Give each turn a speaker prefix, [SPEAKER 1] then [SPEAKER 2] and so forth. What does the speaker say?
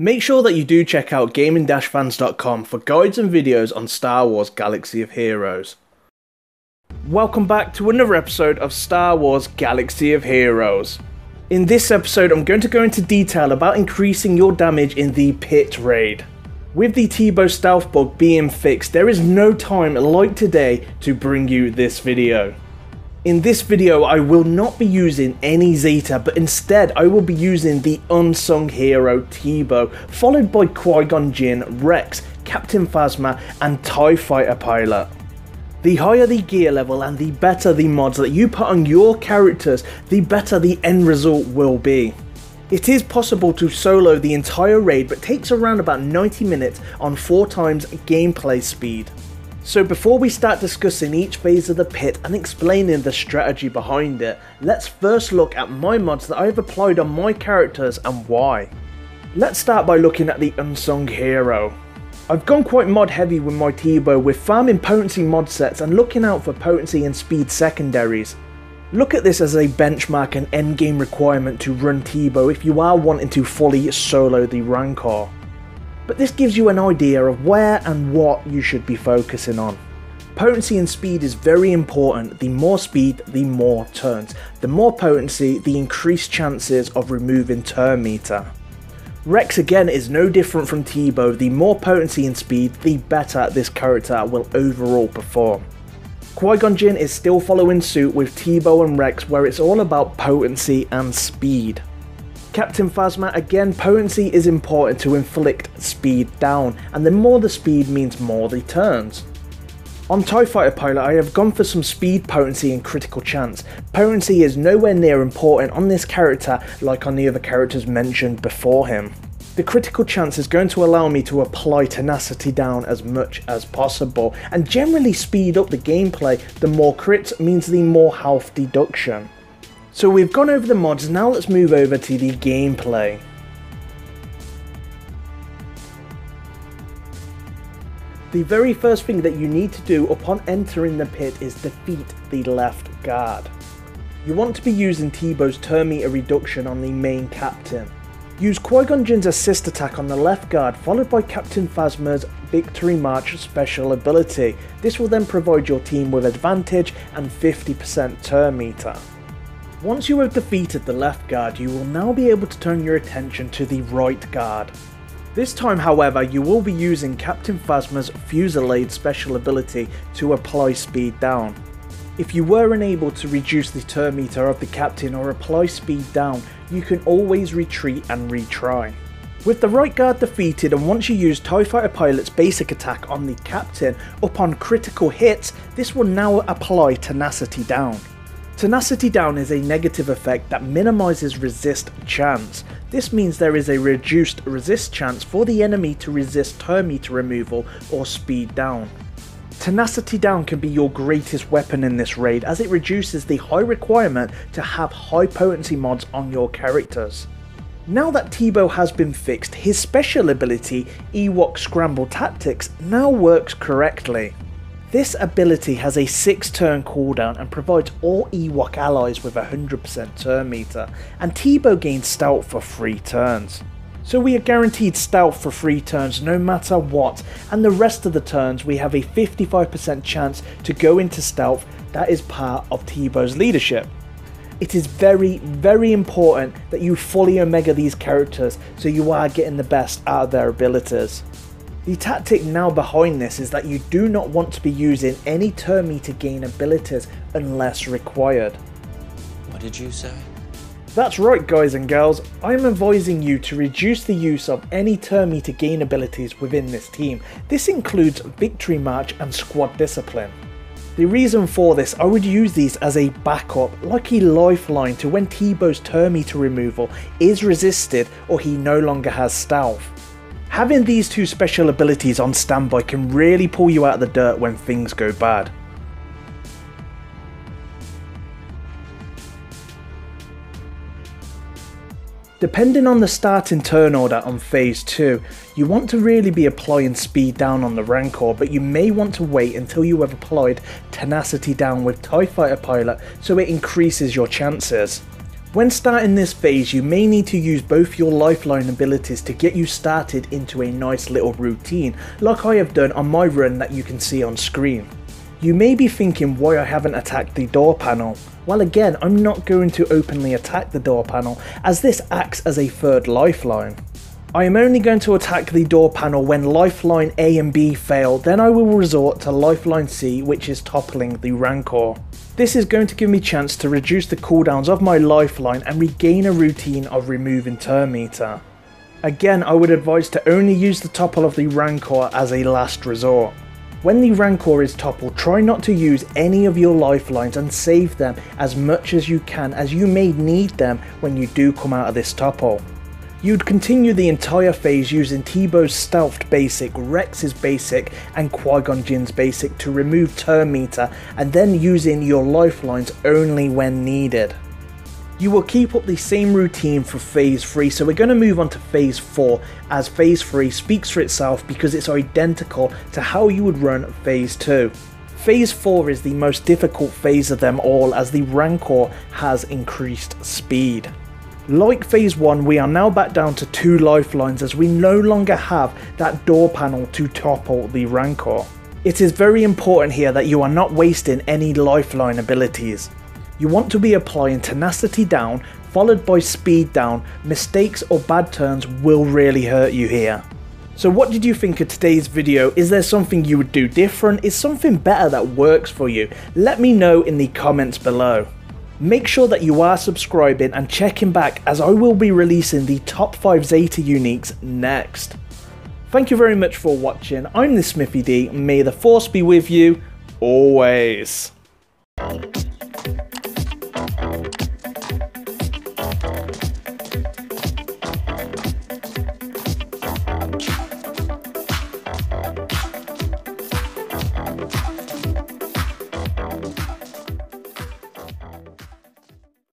[SPEAKER 1] Make sure that you do check out gaming-fans.com for guides and videos on Star Wars Galaxy of Heroes. Welcome back to another episode of Star Wars Galaxy of Heroes. In this episode I'm going to go into detail about increasing your damage in the pit raid. With the Teebo stealth bug being fixed, there is no time like today to bring you this video. In this video I will not be using any Zeta, but instead I will be using the unsung hero Teebo, followed by Qui-Gon Jinn, Rex, Captain Phasma and TIE Fighter Pilot. The higher the gear level and the better the mods that you put on your characters, the better the end result will be. It is possible to solo the entire raid, but takes around about 90 minutes on 4 times gameplay speed. So before we start discussing each phase of the pit and explaining the strategy behind it, let's first look at my mods that I have applied on my characters and why. Let's start by looking at the unsung hero. I've gone quite mod heavy with my Teebo, with farming potency mod sets and looking out for potency and speed secondaries. Look at this as a benchmark and endgame requirement to run Teebo if you are wanting to fully solo the Rancor. But this gives you an idea of where and what you should be focusing on. Potency and speed is very important. The more speed, the more turns. The more potency, the increased chances of removing turn meter. Rex again is no different from Teebo. The more potency and speed, the better this character will overall perform. Qui-Gon Jinn is still following suit with Teebo and Rex, where it's all about potency and speed. Captain Phasma, again, potency is important to inflict speed down, and the more the speed means more the turns. On TIE Fighter Pilot I have gone for some speed, potency and critical chance. Potency is nowhere near important on this character like on the other characters mentioned before him. The critical chance is going to allow me to apply Tenacity Down as much as possible, and generally speed up the gameplay. The more crits means the more health deduction. So we've gone over the mods, now let's move over to the gameplay. The very first thing that you need to do upon entering the pit is defeat the left guard. You want to be using Teebo's turn meter reduction on the main captain. Use Qui-Gon Jinn's assist attack on the left guard, followed by Captain Phasma's Victory March special ability. This will then provide your team with advantage and 50% turn meter. Once you have defeated the left guard, you will now be able to turn your attention to the right guard. This time however, you will be using Captain Phasma's Fusillade special ability to apply speed down. If you were unable to reduce the turn meter of the captain or apply speed down, you can always retreat and retry. With the right guard defeated, and once you use TIE Fighter Pilot's basic attack on the captain, upon critical hits, this will now apply Tenacity Down. Tenacity Down is a negative effect that minimises resist chance. This means there is a reduced resist chance for the enemy to resist turn meter removal or speed down. Tenacity Down can be your greatest weapon in this raid, as it reduces the high requirement to have high potency mods on your characters. Now that Teebo has been fixed, his special ability, Ewok Scramble Tactics, now works correctly. This ability has a 6 turn cooldown and provides all Ewok allies with 100% turn meter, and Teebo gains stealth for 3 turns. So we are guaranteed stealth for 3 turns no matter what, and the rest of the turns we have a 55% chance to go into stealth. That is part of Teebo's leadership. It is very important that you fully omega these characters so you are getting the best out of their abilities. The tactic now behind this is that you do not want to be using any turn meter gain abilities unless required.
[SPEAKER 2] What did you say?
[SPEAKER 1] That's right guys and girls, I am advising you to reduce the use of any turn meter gain abilities within this team. This includes Victory March and Squad Discipline. The reason for this, I would use these as a backup, like a lifeline to when Teebo's turn meter removal is resisted or he no longer has stealth. Having these 2 special abilities on standby can really pull you out of the dirt when things go bad. Depending on the starting turn order on phase 2, you want to really be applying speed down on the Rancor, but you may want to wait until you have applied Tenacity Down with TIE Fighter Pilot so it increases your chances. When starting this phase, you may need to use both your lifeline abilities to get you started into a nice little routine, like I have done on my run that you can see on screen. You may be thinking why I haven't attacked the door panel. Well, again, I'm not going to openly attack the door panel, as this acts as a third lifeline. I am only going to attack the door panel when lifeline A and B fail, then I will resort to lifeline C, which is toppling the Rancor. This is going to give me a chance to reduce the cooldowns of my lifeline and regain a routine of removing turn meter. Again, I would advise to only use the topple of the Rancor as a last resort. When the Rancor is toppled, try not to use any of your lifelines and save them as much as you can, as you may need them when you do come out of this topple. You'd continue the entire phase using Tebow's stealthed basic, Rex's basic and Qui-Gon Jinn's basic to remove turn meter, and then using your lifelines only when needed. You will keep up the same routine for phase 3, so we're going to move on to phase 4, as phase 3 speaks for itself because it's identical to how you would run phase 2. Phase 4 is the most difficult phase of them all, as the Rancor has increased speed. Like phase 1, we are now back down to 2 lifelines, as we no longer have that door panel to topple the Rancor. It is very important here that you are not wasting any lifeline abilities. You want to be applying Tenacity Down, followed by Speed Down. Mistakes or bad turns will really hurt you here. So what did you think of today's video? Is there something you would do different? Is something better that works for you? Let me know in the comments below. Make sure that you are subscribing and checking back, as I will be releasing the top 5 Zeta uniques next. Thank you very much for watching. I'm thesmithied. May the force be with you always.